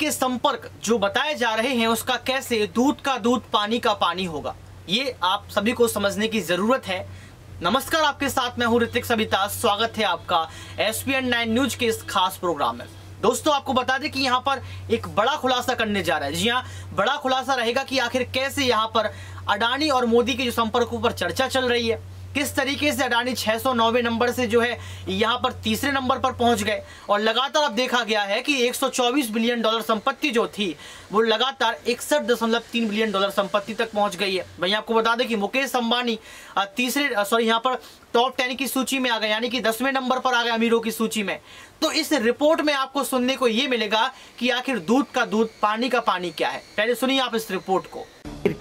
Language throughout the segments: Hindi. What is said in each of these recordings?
के संपर्क जो बताए जा रहे हैं उसका कैसे दूध का दूध पानी का पानी होगा, ये आप सभी को समझने की जरूरत है। नमस्कार, आपके साथ मैं हूं ऋतिक सविता। स्वागत है आपका SPN 9 न्यूज के इस खास प्रोग्राम में। दोस्तों, आपको बता दें कि यहाँ पर एक बड़ा खुलासा करने जा रहा है। जी हाँ, बड़ा खुलासा रहेगा कि आखिर कैसे यहाँ पर अडानी और मोदी के जो संपर्कों पर चर्चा चल रही है, किस तरीके से अडानी 609वें नंबर से जो है यहाँ पर तीसरे नंबर पर पहुंच गए और लगातार अब देखा गया है कि 124 बिलियन डॉलर संपत्ति जो थी वो लगातार 61.3 बिलियन डॉलर संपत्ति तक पहुंच गई है। वहीं आपको बता दें कि मुकेश अंबानी यहाँ पर टॉप 10 की सूची में आ गए, यानी कि 10वें नंबर पर आ गए अमीरों की सूची में। तो इस रिपोर्ट में आपको सुनने को ये मिलेगा कि आखिर दूध का दूध पानी का पानी क्या है। पहले सुनिए आप इस रिपोर्ट को।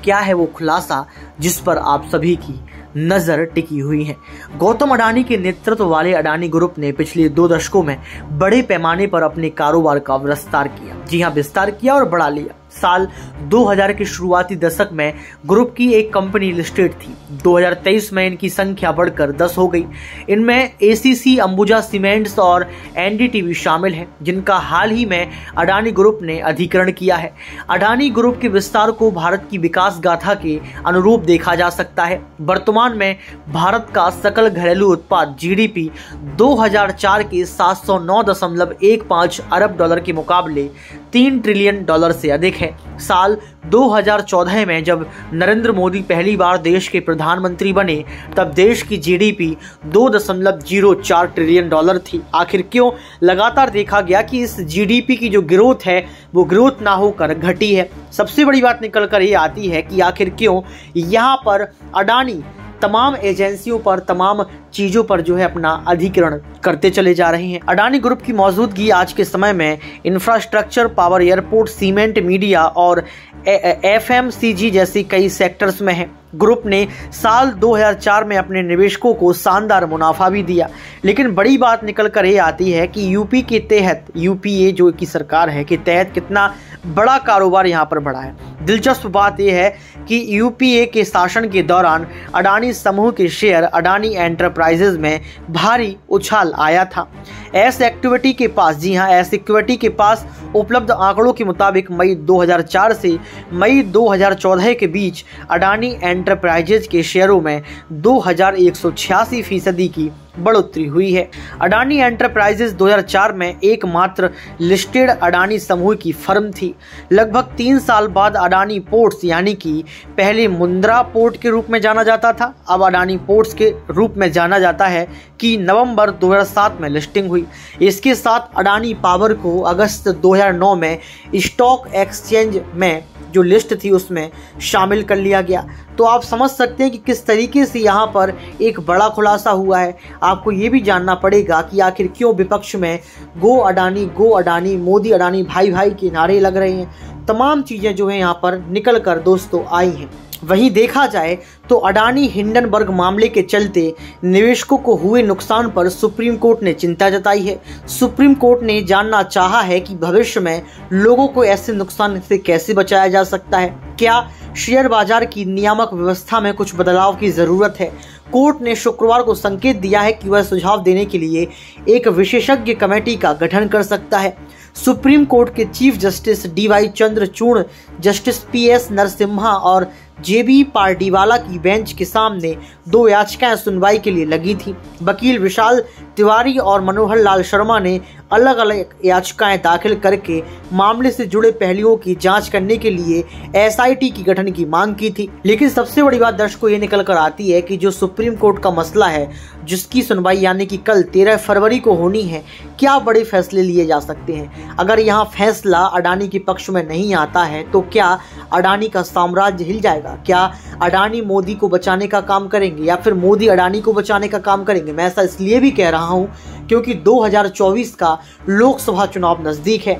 क्या है वो खुलासा जिस पर आप सभी की नजर टिकी हुई है। गौतम अडानी के नेतृत्व वाले अडानी ग्रुप ने पिछले 2 दशकों में बड़े पैमाने पर अपने कारोबार का विस्तार किया। जी हां, विस्तार किया और बढ़ा लिया। साल 2000 के शुरुआती दशक में ग्रुप की एक कंपनी लिस्टेड थी। 2023 में इनकी संख्या बढ़कर 10 हो गई। इनमें ACC, अंबुजा सीमेंट्स और NDTV शामिल हैं, जिनका हाल ही में अडानी ग्रुप ने अधिग्रहण किया है। अडानी ग्रुप के विस्तार को भारत की विकास गाथा के अनुरूप देखा जा सकता है। वर्तमान में भारत का सकल घरेलू उत्पाद GDP 2004 के 709.15 अरब डॉलर के मुकाबले 3 ट्रिलियन डॉलर से अधिक है। साल 2014 में जब नरेंद्र मोदी पहली बार देश के प्रधानमंत्री बने, तब देश की GDP 2.04 ट्रिलियन डॉलर थी। आखिर क्यों? लगातार देखा गया कि इस GDP की जो ग्रोथ है वो ग्रोथ ना होकर घटी है। सबसे बड़ी बात निकल कर ये आती है कि आखिर क्यों यहाँ पर अडानी तमाम एजेंसियों पर, तमाम चीजों पर जो है अपना अधिग्रहण करते चले जा रहे हैं। अडानी ग्रुप की मौजूदगी आज के समय में infrastructure, power, airport, cement, media और FMCG जैसी कई सेक्टर्स में है। ग्रुप ने साल 2004 में अपने निवेशकों को शानदार मुनाफा भी दिया। लेकिन बड़ी बात निकल कर ये आती है कि यूपी के तहत, UPA जो की सरकार है के तहत कितना बड़ा कारोबार यहाँ पर बढ़ा है। दिलचस्प बात यह है कि UPA के शासन के दौरान अडानी समूह के शेयर अडानी एंटरप्राइजेज में भारी उछाल आया था। एस इक्विटी के पास, जी हां, एस इक्विटी के पास उपलब्ध आंकड़ों के मुताबिक मई 2004 से मई 2014 के बीच अडानी एंटरप्राइजेज के शेयरों में 2186% की बढ़ोतरी हुई है। अडानी एंटरप्राइजेज 2004 में एकमात्र लिस्टेड अडानी समूह की फर्म थी। लगभग 3 साल बाद अडानी पोर्ट्स, यानी कि पहले मुंद्रा पोर्ट के रूप में जाना जाता था, अब अडानी पोर्ट्स के रूप में जाना जाता है, कि नवंबर 2007 में लिस्टिंग हुई। इसके साथ अडानी पावर को अगस्त 2009 में स्टॉक एक्सचेंज में जो लिस्ट थी उसमें शामिल कर लिया गया। तो आप समझ सकते हैं कि किस तरीके से यहाँ पर एक बड़ा खुलासा हुआ है। आपको ये भी जानना पड़ेगा कि आखिर क्यों विपक्ष में गो अडानी, मोदी अडानी, भाई भाई के नारे लग रहे हैं। तमाम चीज़ें जो है यहाँ पर निकल कर दोस्तों आई हैं। वहीं देखा जाए तो अडानी हिंडनबर्ग मामले के चलते निवेशकों को हुए नुकसान पर सुप्रीम कोर्ट ने चिंता जताई है। सुप्रीम कोर्ट ने जानना चाहा है कि भविष्य में लोगों को ऐसे नुकसान से कैसे बचाया जा सकता है। क्या शेयर बाजार की नियामक व्यवस्था में कुछ बदलाव की जरूरत है? कोर्ट ने शुक्रवार को संकेत दिया है कि वह सुझाव देने के लिए एक विशेषज्ञ कमेटी का गठन कर सकता है। सुप्रीम कोर्ट के chief justice DY Chandrachud, justice PS Narasimha और JB पार्डीवाला की बेंच के सामने 2 याचिकाएं सुनवाई के लिए लगी थी। वकील विशाल तिवारी और मनोहर लाल शर्मा ने अलग अलग याचिकाएं दाखिल करके मामले से जुड़े पहलुओं की जांच करने के लिए SIT की गठन की मांग की थी। लेकिन सबसे बड़ी बात दर्शकों ये निकल कर आती है कि जो सुप्रीम कोर्ट का मसला है, जिसकी सुनवाई यानी कि कल 13 फरवरी को होनी है, क्या बड़े फैसले लिए जा सकते हैं। अगर यहाँ फैसला अडानी के पक्ष में नहीं आता है तो क्या अडानी का साम्राज्य हिल जाएगा? क्या अडानी मोदी को बचाने का काम करेंगे या फिर मोदी अडानी को बचाने का काम करेंगे? मैं ऐसा इसलिए भी कह रहा हूं क्योंकि 2024 का लोकसभा चुनाव नजदीक है।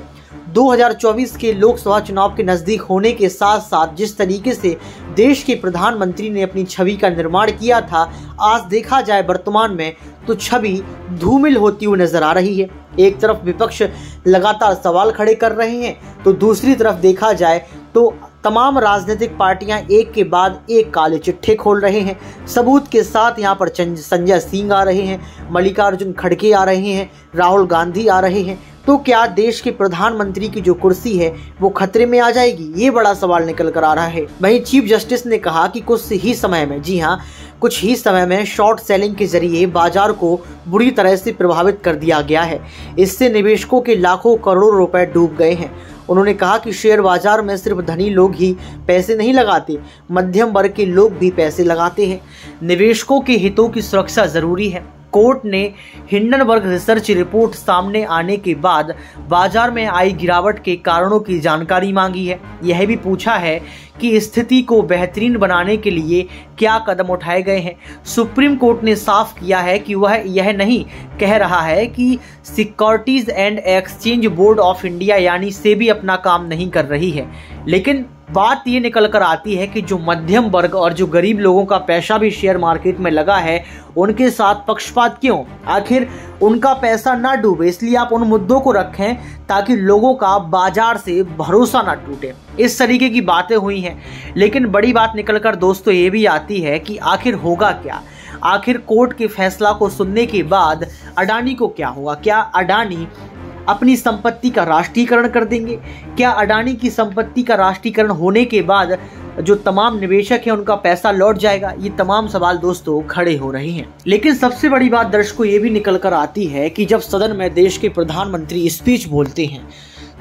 2024 के लोकसभा चुनाव के नजदीक होने के साथ साथ जिस तरीके से देश के प्रधानमंत्री ने अपनी छवि का निर्माण किया था, आज देखा जाए वर्तमान में तो छवि धूमिल होती हुई नजर आ रही है। एक तरफ विपक्ष लगातार सवाल खड़े कर रहे हैं तो दूसरी तरफ देखा जाए तो तमाम राजनीतिक पार्टियां एक के बाद एक काले चिट्ठे खोल रहे हैं। सबूत के साथ यहां पर संजय सिंह आ रहे हैं, मल्लिकार्जुन खड़गे आ रहे हैं, राहुल गांधी आ रहे हैं। तो क्या देश के प्रधानमंत्री की जो कुर्सी है वो खतरे में आ जाएगी? ये बड़ा सवाल निकल कर आ रहा है। वहीं चीफ जस्टिस ने कहा कि कुछ ही समय में, जी हाँ, कुछ ही समय में शॉर्ट सेलिंग के जरिए बाजार को बुरी तरह से प्रभावित कर दिया गया है। इससे निवेशकों के लाखों करोड़ों रुपए डूब गए हैं। उन्होंने कहा कि शेयर बाजार में सिर्फ धनी लोग ही पैसे नहीं लगाते, मध्यम वर्ग के लोग भी पैसे लगाते हैं। निवेशकों के हितों की सुरक्षा जरूरी है। कोर्ट ने हिंडनबर्ग रिसर्च रिपोर्ट सामने आने के बाद बाजार में आई गिरावट के कारणों की जानकारी मांगी है। यह भी पूछा है कि स्थिति को बेहतरीन बनाने के लिए क्या कदम उठाए गए हैं। सुप्रीम कोर्ट ने साफ किया है कि वह यह नहीं कह रहा है कि securities and exchange board of India यानी सेबी अपना काम नहीं कर रही है, लेकिन बात ये निकल कर आती है कि जो मध्यम वर्ग और जो गरीब लोगों का पैसा भी शेयर मार्केट में लगा है, उनके साथ पक्षपात क्यों? आखिर उनका पैसा ना डूबे, इसलिए आप उन मुद्दों को रखें ताकि लोगों का बाजार से भरोसा ना टूटे। इस तरीके की बातें हुई हैं, लेकिन बड़ी बात निकलकर दोस्तों ये भी आती है कि आखिर होगा क्या? आखिर कोर्ट के फैसला को सुनने के बाद अडानी को क्या होगा? क्या अडानी अपनी संपत्ति का राष्ट्रीयकरण कर देंगे? क्या अडानी की संपत्ति का राष्ट्रीयकरण होने के बाद जो तमाम निवेशक हैं उनका पैसा लौट जाएगा? ये तमाम सवाल दोस्तों खड़े हो रहे हैं। लेकिन सबसे बड़ी बात दर्शकों ये भी निकल कर आती है कि जब सदन में देश के प्रधानमंत्री स्पीच बोलते हैं,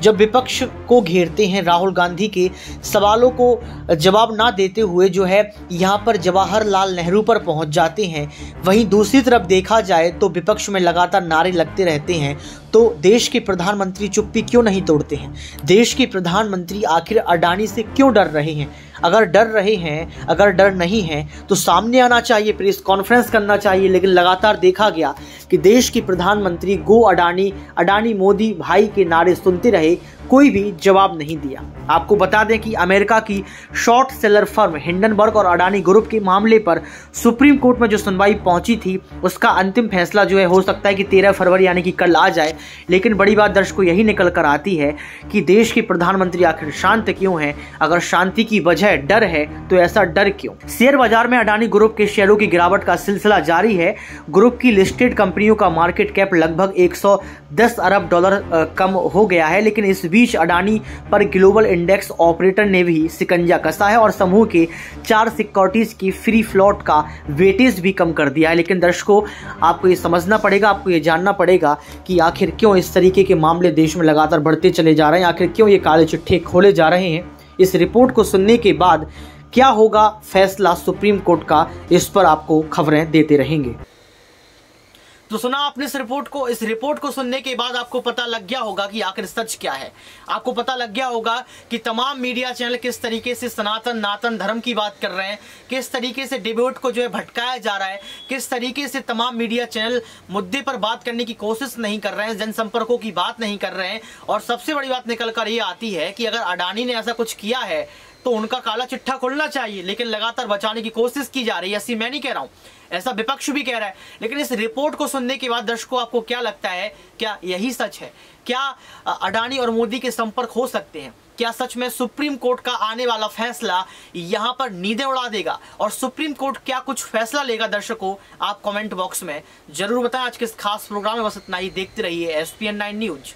जब विपक्ष को घेरते हैं, राहुल गांधी के सवालों को जवाब ना देते हुए जो है यहाँ पर जवाहरलाल नेहरू पर पहुँच जाते हैं, वहीं दूसरी तरफ देखा जाए तो विपक्ष में लगातार नारे लगते रहते हैं, तो देश के प्रधानमंत्री चुप्पी क्यों नहीं तोड़ते हैं? देश के प्रधानमंत्री आखिर अडानी से क्यों डर रहे हैं? अगर डर रहे हैं, अगर डर नहीं है तो सामने आना चाहिए, प्रेस कॉन्फ्रेंस करना चाहिए। लेकिन लगातार देखा गया कि देश के प्रधानमंत्री गो अडानी, अडानी मोदी भाई के नारे सुनते रहे, कोई भी जवाब नहीं दिया। आपको बता दें कि अमेरिका की शॉर्ट सेलर फर्म हिंडनबर्ग और अडानी ग्रुप के मामले पर सुप्रीम कोर्ट में जो सुनवाई पहुंची थी, उसका अंतिम फैसला जो है हो सकता है कि 13 फरवरी यानी कि कल आ जाए। लेकिन बड़ी बात दर्शकों यही निकल कर आती है कि देश के प्रधानमंत्री आखिर शांत क्यों हैं? अगर शांति की वजह डर है तो ऐसा डर क्यों? शेयर बाजार में अडानी ग्रुप के शेयरों की गिरावट का सिलसिला जारी है। ग्रुप की लिस्टेड कंपनियों का मार्केट कैप लगभग 110 अरब डॉलर कम हो गया है। लेकिन इस बीच अडानी पर ग्लोबल इंडेक्स ऑपरेटर ने भी शिकंजा कसा है और समूह के 4 सिक्योरिटीज की फ्री फ्लोट का वेटेज भी कम कर दिया है। लेकिन दर्शकों आपको ये समझना पड़ेगा, आपको ये जानना पड़ेगा कि आखिर क्यों इस तरीके के मामले देश में लगातार बढ़ते चले जा रहे हैं, आखिर क्यों ये काले चिट्ठे खोले जा रहे हैं। इस रिपोर्ट को सुनने के बाद क्या होगा फैसला सुप्रीम कोर्ट का, इस पर आपको खबरें देते रहेंगे। तो सुना आपने इस रिपोर्ट को सुनने के बाद आपको पता लग गया होगा कि आखिर सच क्या है। आपको पता लग गया होगा कि तमाम मीडिया चैनल किस तरीके से सनातन धर्म की बात कर रहे हैं, किस तरीके से डिबेट को जो है भटकाया जा रहा है, किस तरीके से तमाम मीडिया चैनल मुद्दे पर बात करने की कोशिश नहीं कर रहे हैं, जनसंपर्कों की बात नहीं कर रहे हैं। और सबसे बड़ी बात निकल कर ये आती है कि अगर अडानी ने ऐसा कुछ किया है तो उनका काला चिट्ठा खुलना चाहिए, लेकिन लगातार बचाने की कोशिश की जा रही है। ऐसी मैं नहीं कह रहा हूं, ऐसा विपक्ष भी कह रहा है। लेकिन इस रिपोर्ट को सुनने के बाद दर्शकों आपको क्या लगता है, क्या यही सच है? क्या अडानी और मोदी के संपर्क हो सकते हैं? क्या सच में सुप्रीम कोर्ट का आने वाला फैसला यहां पर नींदें उड़ा देगा और सुप्रीम कोर्ट क्या कुछ फैसला लेगा? दर्शकों आप कमेंट बॉक्स में जरूर बताएं। आज के इस खास प्रोग्राम में बस इतना ही। देखते रहिए SPN9 न्यूज।